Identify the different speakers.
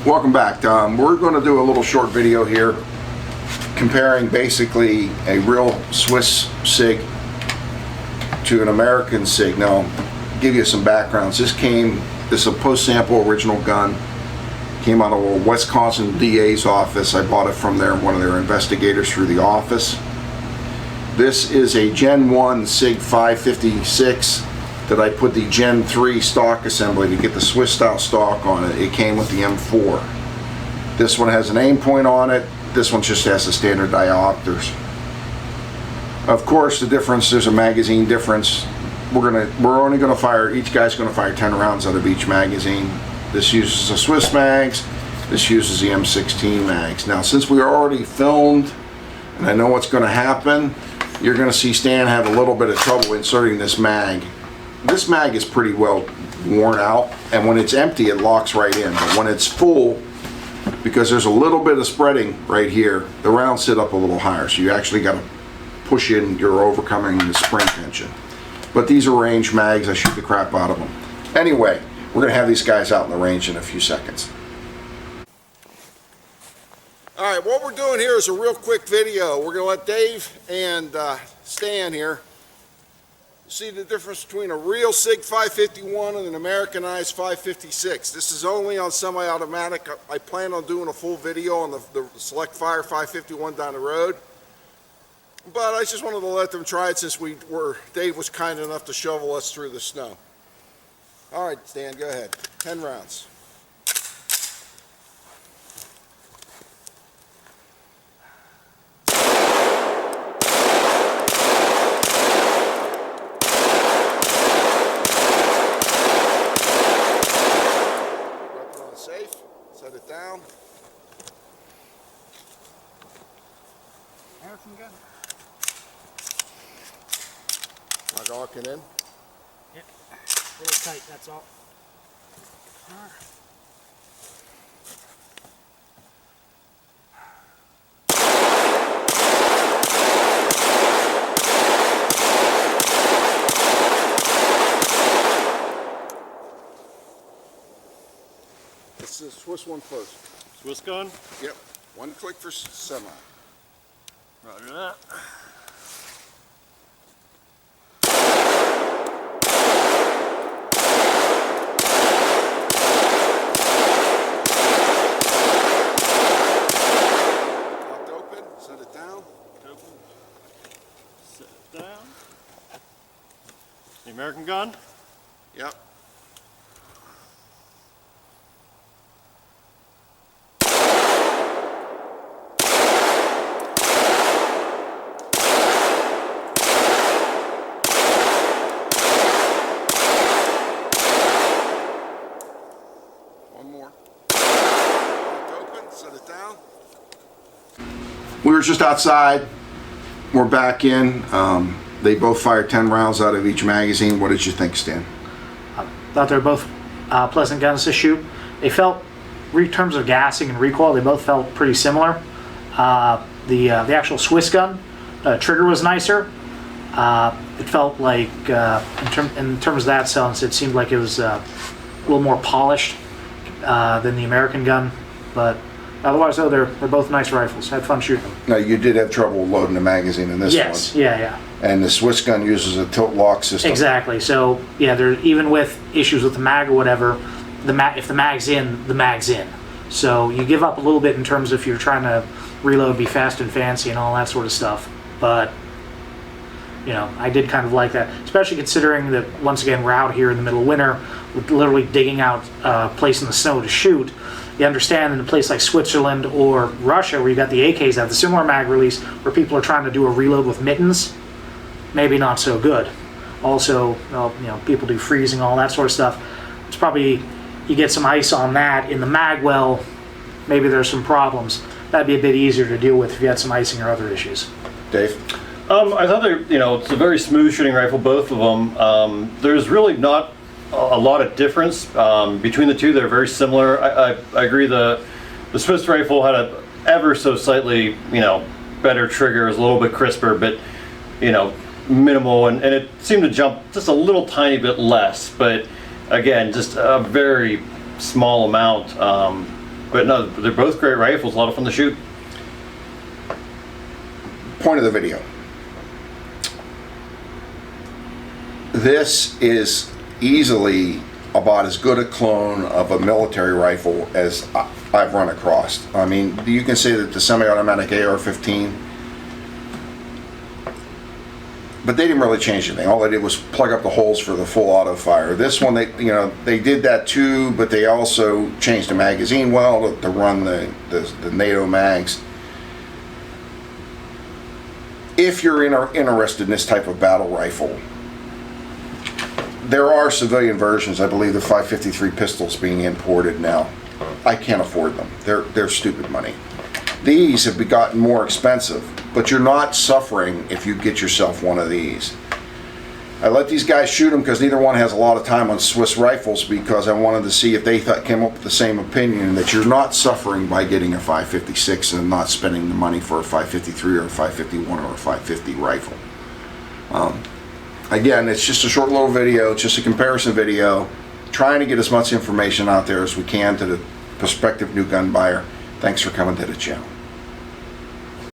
Speaker 1: Welcome back. We're going to do a little short video here comparing basically a real Swiss SIG to an American SIG. Now, I'll give you some backgrounds. This is a post-sample original gun. Came out of a Wisconsin DA's office. I bought it from one of their investigators through the office. This is a Gen 1 SIG 556 that I put the Gen 3 stock assembly to get the Swiss style stock on it. It came with the M4. This one has an aim point on it. This one just has the standard diopters. Of course, the difference, there's a magazine difference. We're only going to fire, each guy's going to fire 10 rounds out of each magazine. This uses a Swiss mags. This uses the M16 mags. Now, since we already filmed and I know what's going to happen, you're going to see Stan have a little bit of trouble inserting this mag. This mag is pretty well worn out, and when it's empty it locks right in, but when it's full, because there's a little bit of spreading right here, the rounds sit up a little higher, so you actually got to push in, you're overcoming the spring tension. But these are range mags. I shoot the crap out of them. Anyway, we're going to have these guys out in the range in a few seconds. Alright, what we're doing here is a real quick video. We're going to let Dave and Stan here see the difference between a real SIG 551 and an Americanized 556. This is only on semi-automatic. I plan on doing a full video on the Select Fire 551 down the road. But I just wanted to let them try it since Dave was kind enough to shovel us through the snow. Alright, Stan, go ahead. 10 rounds. Set it down.
Speaker 2: American gun.
Speaker 1: Not locking in?
Speaker 2: Yep. A little tight, that's all.
Speaker 1: It's the Swiss one first.
Speaker 3: Swiss gun?
Speaker 1: Yep. One click for semi.
Speaker 3: Roger that.
Speaker 1: Locked open. Set it down.
Speaker 3: Open. Set it down. The American gun?
Speaker 1: Yep. Set it down. We were just outside. We're back in. They both fired 10 rounds out of each magazine. What did you think, Stan?
Speaker 2: I thought they were both pleasant guns to shoot. They felt, in terms of gassing and recoil, they both felt pretty similar. The actual Swiss gun, trigger was nicer. It felt like, in terms of that sense, it seemed like it was a little more polished than the American gun, but otherwise, though, they're both nice rifles. Had fun shooting them.
Speaker 1: Now, you did have trouble loading the magazine in this one.
Speaker 2: Yes, yeah.
Speaker 1: And the Swiss gun uses a tilt lock system.
Speaker 2: Exactly. So, yeah, even with issues with the mag or whatever, if the mag's in, the mag's in. So you give up a little bit in terms of if you're trying to reload, be fast and fancy and all that sort of stuff. But, you know, I did kind of like that, especially considering that, once again, we're out here in the middle of winter, with literally digging out a place in the snow to shoot. You understand in a place like Switzerland or Russia, where you got the AKs have the similar mag release, where people are trying to do a reload with mittens, maybe not so good. Also, you know, people do freezing, all that sort of stuff. It's probably, you get some ice on that in the mag well, maybe there's some problems. That'd be a bit easier to deal with if you had some icing or other issues.
Speaker 1: Dave?
Speaker 3: I thought it's a very smooth shooting rifle, both of them. There's really not a lot of difference between the two. They're very similar. I agree. The Swiss rifle had a ever so slightly, better trigger, is a little bit crisper, but minimal, and it seemed to jump just a little tiny bit less, but again, just a very small amount. But no, they're both great rifles, a lot of fun to shoot.
Speaker 1: Point of the video. This is easily about as good a clone of a military rifle as I've run across. I mean, you can say that the semi-automatic AR-15, but they didn't really change anything. All they did was plug up the holes for the full auto fire. This one, they did that too, but they also changed the magazine well to run the NATO mags. If you're interested in this type of battle rifle, there are civilian versions. I believe the 553 pistols being imported now. I can't afford them. They're stupid money. These have gotten more expensive, but you're not suffering if you get yourself one of these. I let these guys shoot them because neither one has a lot of time on Swiss rifles, because I wanted to see if they came up with the same opinion, that you're not suffering by getting a 556 and not spending the money for a 553 or a 551 or a 550 rifle. Again, it's just a short little video. It's just a comparison video, trying to get as much information out there as we can to the prospective new gun buyer. Thanks for coming to the channel.